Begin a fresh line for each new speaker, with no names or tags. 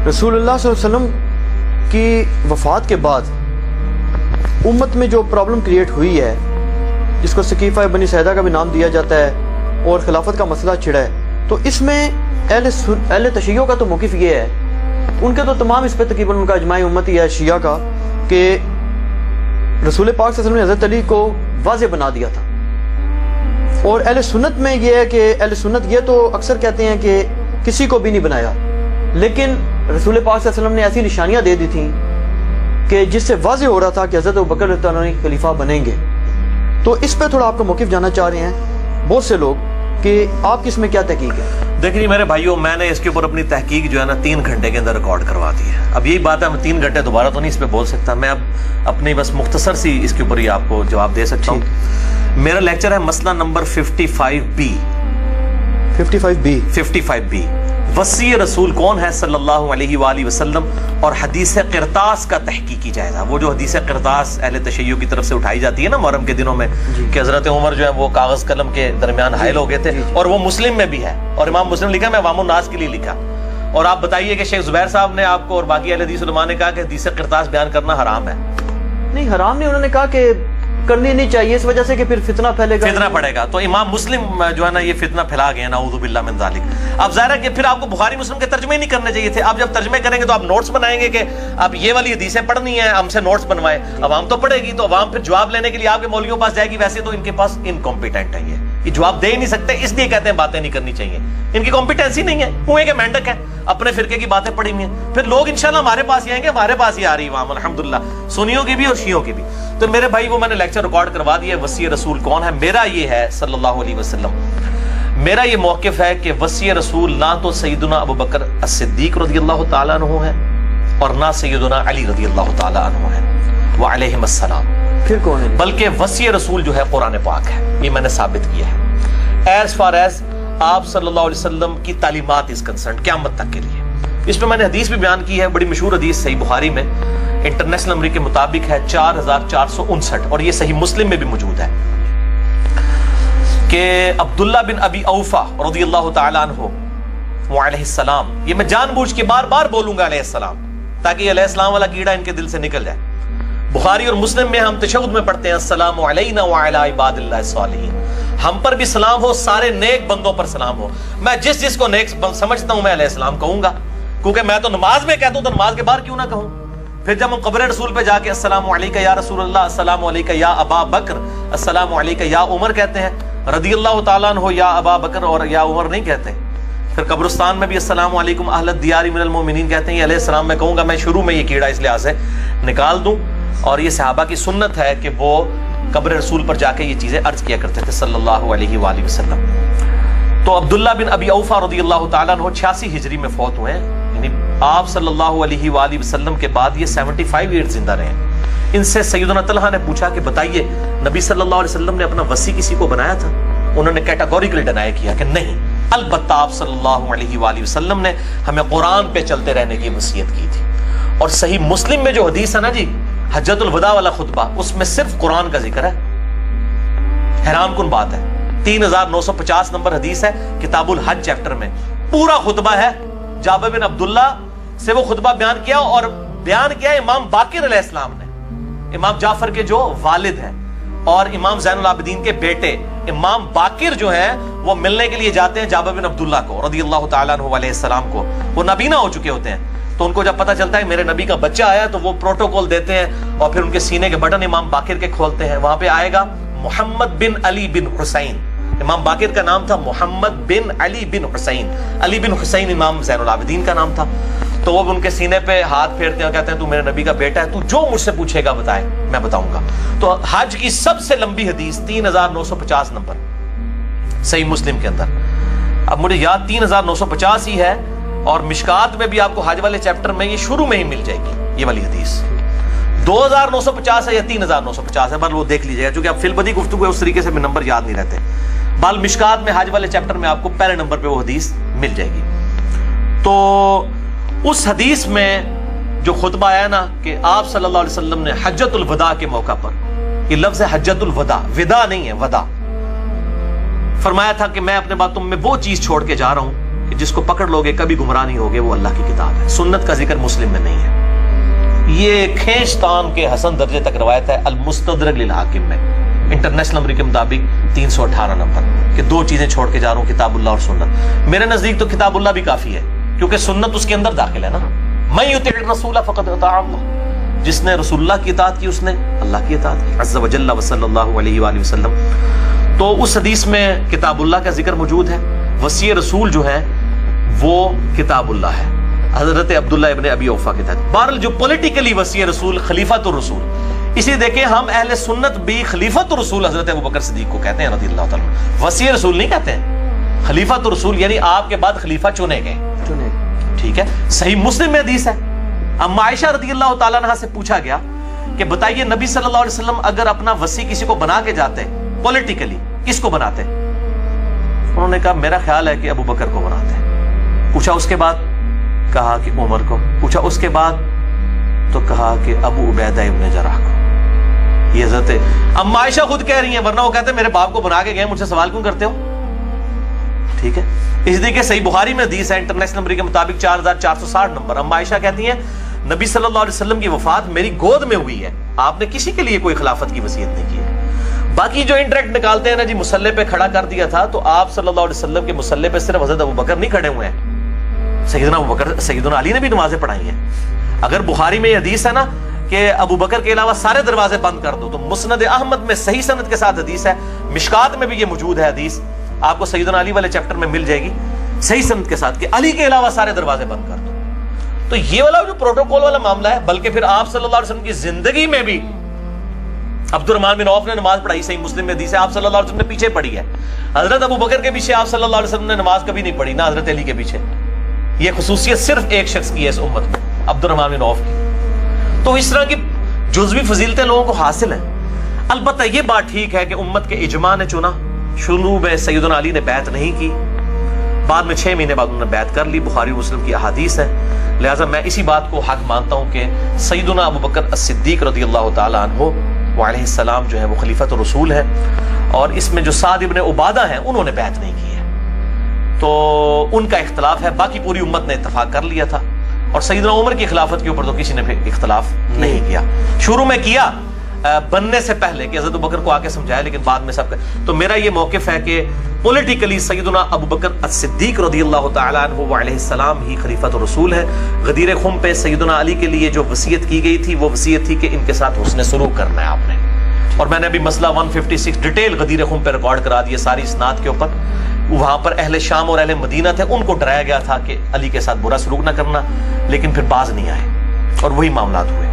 رسول اللہ صلی اللہ علیہ وسلم کی وفات کے بعد امت میں جو پرابلم کریٹ ہوئی ہے، جس کو سقیفہ بنی سعدہ کا بھی نام دیا جاتا ہے، اور خلافت کا مسئلہ چھڑا ہے، تو اس میں اہل تشیع کا تو موقف یہ ہے، ان کے تو تمام اس پہ تقریباً ان کا اجماع امت ہی ہے شیعہ کا، کہ رسول پاک صلی اللہ علیہ وسلم نے حضرت علی کو واضح بنا دیا تھا. اور اہل سنت میں یہ ہے کہ اہل سنت یہ تو اکثر کہتے ہیں کہ کسی کو بھی نہیں بنایا، لیکن رسول پاک صلی اللہ علیہ وسلم نے ایسی نشانیاں دے دی تھیں کہ جس سے واضح ہو رہا تھا کہ حضرت ابوبکر رضی اللہ عنہ خلیفہ بنیں گے. تو اس پہ تھوڑا آپ کا موقف جاننا چاہ رہے ہیں بہت سے لوگ کہ آپ کی اس میں کیا تحقیق ہے؟
دیکھیے میرے بھائیوں، میں نے اس کے اوپر اپنی تحقیق جو ہے نا 3 گھنٹے کے اندر ریکارڈ کروا دی ہے. اب یہی بات ہے، میں 3 گھنٹے دوبارہ تو نہیں اس پہ بول سکتا، میں اب اپنی بس مختصر سی اس کے اوپر ہی آپ کو جواب دے سکتا ہوں. میرا لیکچر ہے مسئلہ نمبر 55B. 55B وصی رسول کون ہے صلی اللہ علیہ وآلہ وسلم اور حدیث قرطاس کا تحقیقی جائزہ. وہ جو حدیث قرطاس اہل تشیع کی طرف سے اٹھائی جاتی ہے نا محرم کے دنوں میں، کہ حضرت عمر جو ہے وہ کاغذ قلم کے درمیان حائل ہو گئے تھے، اور وہ مسلم میں بھی ہے، اور امام مسلم لکھا، میں عوام الناس کے لیے لکھا. اور آپ بتائیے کہ شیخ زبیر صاحب نے آپ کو اور باقی اہل حدیث علماء نے کہا کہ حدیث قرطاس بیان کرنا حرام ہے.
نہیں، حرام نہیں، انہوں نے کہا کہ کرنی نہیں چاہیے اس وجہ سے کہ پھر فتنہ پھیلے گا،
فتنہ پڑے گا. تو امام مسلم جو ہے نا یہ فتنہ پھیلا گئے، نعوذ باللہ من ذالک. اب ظاہر ہے کہ پھر آپ کو بخاری مسلم کے ترجمے نہیں کرنے چاہیے تھے. آپ جب ترجمے کریں گے تو آپ نوٹس بنائیں گے کہ آپ یہ والی حدیثیں پڑھنی ہیں، ہم سے نوٹس بنوائے. عوام تو پڑھے گی، تو عوام پھر جواب لینے کے لیے آپ کے مولویوں پاس جائے گی. ویسے تو ان کے پاس انکمپیٹنٹ ہے، یہ جواب دے ہی نہیں سکتے، اس لیے کہتے ہیں باتیں نہیں کرنی چاہیے. ان کی کمپیٹنسی نہیں ہے، کنویں کے مینڈک ہے، اپنے فرقے کی باتیں پڑھی ہوئی ہیں. پھر لوگ انشاءاللہ ہمارے پاس ہی آئیں گے، ہمارے پاس ہی آ رہی عوام الحمدللہ، سنیوں کی بھی اور شیعوں کی بھی. تو میرے بھائی وہ میں نے لیکچر ریکارڈ کروا دیا. وصی رسول کون ہے؟ میرا یہ ہے صلی اللہ علیہ وسلم، میرا یہ موقف ہے کہ وصی رسول نہ تو سیدنا ابوبکر الصدیق رضی اللہ تعالیٰ عنہ ہے، اور نہ سیدنا علی رضی اللہ تعالیٰ عنہ ہے وعلیہم السلام.
پھر کون ہے؟
بلکہ وصی رسول جو ہے قرآن پاک ہے. یہ میں نے ثابت کیا ہے ایز فار ایز آپ صلی اللہ علیہ وسلم کی تعلیمات از کنسرنڈ قیامت تک کے لیے. اس میں نے حدیث بھی بیان کی ہے، بڑی مشہور حدیث صحیح بخاری میں انٹرنیشنل نمبر کے مطابق ہے 4459، اور یہ صحیح مسلم میں بھی موجود ہے کہ عبداللہ بن ابی اوفا رضی اللہ تعالیٰ عنہ وعلیہ السلام، یہ میں جان بوجھ کے بار بار بولوں گا علیہ السلام، تاکہ علیہ السلام والا کیڑا ان کے دل سے نکل جائے. بخاری اور مسلم میں ہم تشہد میں پڑھتے ہیں السلام علینا وعلی عباد اللہ الصالحین، ہم پر بھی سلام ہو، سارے نیک بندوں پر سلام ہو. میں جس کو نیک سمجھتا ہوں میں علیہ السلام کہوں گا، کیونکہ میں تو نماز میں کہتا ہوں، تو نماز کے باہر کیوں نہ کہوں. پھر جب ہم قبر رسول پہ جا کے السلام علیکہ یا رسول اللہ، السلام علیکہ یا ابا بکر، السلام علیکہ یا عمر کہتے ہیں، رضی اللہ تعالیٰ عنہ یا ابا بکر اور یا عمر نہیں کہتے. پھر قبرستان میں بھی السلام علیکم اہل الدیار من المؤمنین کہتے ہیں. یہ علیہ السلام میں کہوں گا. میں شروع میں یہ کیڑا اس لحاظ سے نکال دوں، اور یہ صحابہ کی سنت ہے کہ وہ قبر رسول پر جا کے یہ چیزیں عرض کیا کرتے تھے صلی اللہ علیہ وآلہ وسلم. تو عبداللہ بن ابی اوفا رضی اللہ تعالیٰ عنہ 86 ہجری میں فوت ہوئے ہیں، یعنی آپ صلی اللہ علیہ وآلہ وسلم کے بعد یہ 75 ایئر زندہ رہے ہیں. ان سے سیدنا طلحہ نے پوچھا کہ بتائیے نبی صلی اللہ علیہ وسلم نے اپنا وصی کسی کو بنایا تھا؟ انہوں نے کیٹاگوریکلی ڈینائی کیا کہ نہیں، البتہ آپ صلی اللہ علیہ وآلہ وسلم نے ہمیں قرآن پہ چلتے رہنے کی وصیت کی تھی. اور صحیح مسلم میں جو حدیث ہے نا جی، حجۃ الوداع والا خطبہ، اس میں صرف قرآن کا ذکر ہے. حیران کن بات ہے، 3950 نمبر حدیث ہے کتاب الحج چیپٹر میں، پورا خطبہ ہے. جابر بن عبداللہ سے وہ خطبہ بیان کیا، اور بیان کیا امام باقر علیہ السلام نے، امام جعفر کے جو والد ہیں اور امام زین العابدین کے بیٹے امام باقر جو ہیں، وہ ملنے کے لیے جاتے ہیں جابر بن عبداللہ کو رضی اللہ تعالیٰ عنہ علیہ السلام کو. وہ نابینا ہو چکے ہوتے ہیں، تو ان کو جب پتہ چلتا ہے میرے نبی کا بچہ آیا تو وہ پروٹوکول دیتے ہیں، اور پھر ان کے سینے کے بٹن امام باقر کے کھولتے ہیں. وہاں پہ آئے گا محمد بن علی بن حسین. امام باقر کا نام تھا محمد بن علی بن حسین، علی بن حسین امام زین العابدین کا نام تھا. تو وہ ان کے سینے پہ ہاتھ پھیرتے ہیں اور کہتے ہیں تو میرے نبی کا بیٹا ہے، تو جو مجھ سے پوچھے گا بتائے میں بتاؤں گا. تو حج کی سب سے لمبی حدیث 3950 نمبر صحیح مسلم کے اندر. اب مجھے یاد 3950 ہی ہے، اور مشکات میں بھی آپ کو حج والے چیپٹر میں یہ شروع میں ہی مل جائے گی یہ والی حدیث. 2950 ہے یا 3950 ہے، بل وہ دیکھ لیجیے گا، چونکہ اب فی البدی گفتگو ہے اس طریقے سے بھی نمبر یاد نہیں رہتے. بال مشکات میں حج والے چیپٹر میں آپ کو پہلے نمبر پہ وہ حدیث مل جائے گی. تو اس حدیث میں جو خطبہ آیا نا کہ آپ صلی اللہ علیہ وسلم نے حجۃ الوداع کے موقع پر، یہ لفظ ہے حجۃ الوداع، ودا نہیں ہے، ودا، فرمایا تھا کہ میں اپنے بعد تم میں وہ چیز چھوڑ کے جا رہا ہوں کہ جس کو پکڑ لوگے کبھی گمراہ نہیں ہوگے، وہ اللہ کی کتاب ہے۔ سنت کا ذکر مسلم میں نہیں ہے۔ یہ کھینچتان کے حسن درجے تک روایت ہے المستدرک للحاکم میں، انٹرنیشنل نمبر کے مطابق 318 نمبر، کہ دو چیزیں چھوڑ کے جا رہا ہوں، کتاب اللہ اور سنت۔ میرے نزدیک تو کتاب اللہ بھی کافی ہے، کیونکہ سنت اس کے اندر داخل ہے نا۔ من یطع الرسول فقد اطاع اللہ، جس نے رسول اللہ کی اطاعت کی اس نے اللہ کی اطاعت کی عز وجل وصلی اللہ علیہ وآلہ وسلم۔ تو اس حدیث میں کتاب اللہ کا ذکر موجود ہے، وصی رسول جو ہے وہ کتاب اللہ ہے، حضرت عبداللہ ابن ابی اوفا کے تحت۔ بہرحال جو پولیٹیکلی وصی رسول خلیفۃ الرسول، اسی دیکھیں ہم اہل سنت بھی خلیفۃ الرسول حضرت ابوبکر صدیق کو کہتے ہیں رضی اللہ تعالیٰ، وصی رسول نہیں کہتے ہیں، خلیفۃ الرسول یعنی آپ کے بعد خلیفہ چنے گئے، ٹھیک ہے۔ صحیح مسلم میں حدیث ہے، اما عائشہ رضی اللہ تعالیٰ عنہ سے پوچھا گیا کہ بتائیے نبی صلی اللہ علیہ وسلم اگر اپنا وصی کسی کو بنا کے جاتے پولیٹیکلی کس کو بناتے؟ انہوں نے کہا میرا خیال ہے کہ ابو بکر کو بناتے ہیں۔ پوچھا اس کے بعد، کہا کہ عمر کو۔ پوچھا اس کے بعد تو کہا کہ ابو عبیدہ ابن جراح کو۔ یہ حضرت اما عائشہ خود کہہ رہی ہیں، ورنہ وہ کہتے ہیں میرے باپ کو بنا کے گئے، مجھ سے سوال کیوں کرتے ہو؟ ٹھیک ہے، اس لیے کہ صحیح بخاری میں حدیث ہے انٹرنیشنل نمبر کے مطابق 4460 نمبر، اما عائشہ کہتی ہیں نبی صلی اللہ علیہ وسلم کی وفات میری گود میں ہوئی ہے، آپ نے کسی کے لیے کوئی خلافت کی وصیت نہیں کی ہے۔ باقی جو انڈائریکٹ نکالتے ہیں نا جی مصلی پہ کھڑا کر دیا تھا، تو آپ صلی اللہ علیہ وسلم کے مصلی پہ صرف حضرت ابو بکر نہیں کھڑے ہوئے ہیں، سیدنا ابو بکر سیدنا علی نے بھی نمازیں پڑھائی ہیں۔ اگر بخاری میں یہ حدیث ہے نا کہ ابو بکر کے علاوہ سارے دروازے بند کر دو، تو مسند احمد میں صحیح سند کے ساتھ حدیث ہے، مشکات میں بھی یہ موجود ہے حدیث، آپ کو سیدنا علی والے چیپٹر میں مل جائے گی صحیح سند کے ساتھ کہ علی کے علاوہ سارے دروازے بند کر دو۔ تو یہ والا جو پروٹوکول والا معاملہ ہے، بلکہ پھر آپ صلی اللہ علیہ وسلم کی زندگی میں بھی عبد الرحمن بن عوف نے نماز پڑھائی، صحیح مسلم میں حدیث ہے، آپ صلی اللہ علیہ وسلم نے پیچھے پڑھی ہے۔ حضرت ابو بکر کے پیچھے آپ صلی اللہ علیہ وسلم نے نماز کبھی نہیں پڑھی، نہ حضرت علی کے پیچھے۔ یہ خصوصیت صرف ایک شخص کی ہے اس امت میں، عبد الرحمن بن عوف کی۔ تو اس طرح کی جزوی فضیلتیں لوگوں کو حاصل ہیں۔ البتہ یہ بات ٹھیک ہے کہ امت کے اجماع نے چنا، شروع میں سیدنا علی نے بیعت نہیں کی، بعد میں 6 مہینے بعد انہوں نے بیعت کر لی، بخاری مسلم کی احادیث ہے۔ لہٰذا میں اسی بات کو حق مانتا ہوں کہ سیدنا ابو بکر الصدیق رضی اللہ تعالی عنہ وعلیہ السلام جو ہے وہ خلیفۃ الرسول ہے، اور اس میں جو سعد ابن عبادہ ہیں انہوں نے بیعت نہیں کی ہے، تو ان کا اختلاف ہے، باقی پوری امت نے اتفاق کر لیا تھا۔ اور سیدنا عمر کی خلافت کے اوپر تو کسی نے بھی اختلاف نہیں کیا، شروع میں کیا بننے سے پہلے کہ حضرت ابوبکر کو آ کے سمجھایا، لیکن بعد میں سب کا۔ تو میرا یہ موقف ہے کہ پولیٹیکلی سیدنا ابو بکر الصدیق رضی اللہ تعالیٰ عنہ وعلیہ السلام ہی خلیفۃ الرسول ہے۔ غدیر خم پہ سیدنا علی کے لیے جو وصیت کی گئی تھی وہ وصیت تھی کہ ان کے ساتھ حسن سلوک کرنا ہے آپ نے، اور میں نے ابھی مسئلہ 156 ڈیٹیل غدیر خم پہ ریکارڈ کرا دیے ساری اسناد کے اوپر۔ وہاں پر اہل شام اور اہل مدینہ تھے، ان کو ڈرایا گیا تھا کہ علی کے ساتھ برا سلوک نہ کرنا، لیکن پھر باز نہیں آئے اور وہی معاملات ہوئے۔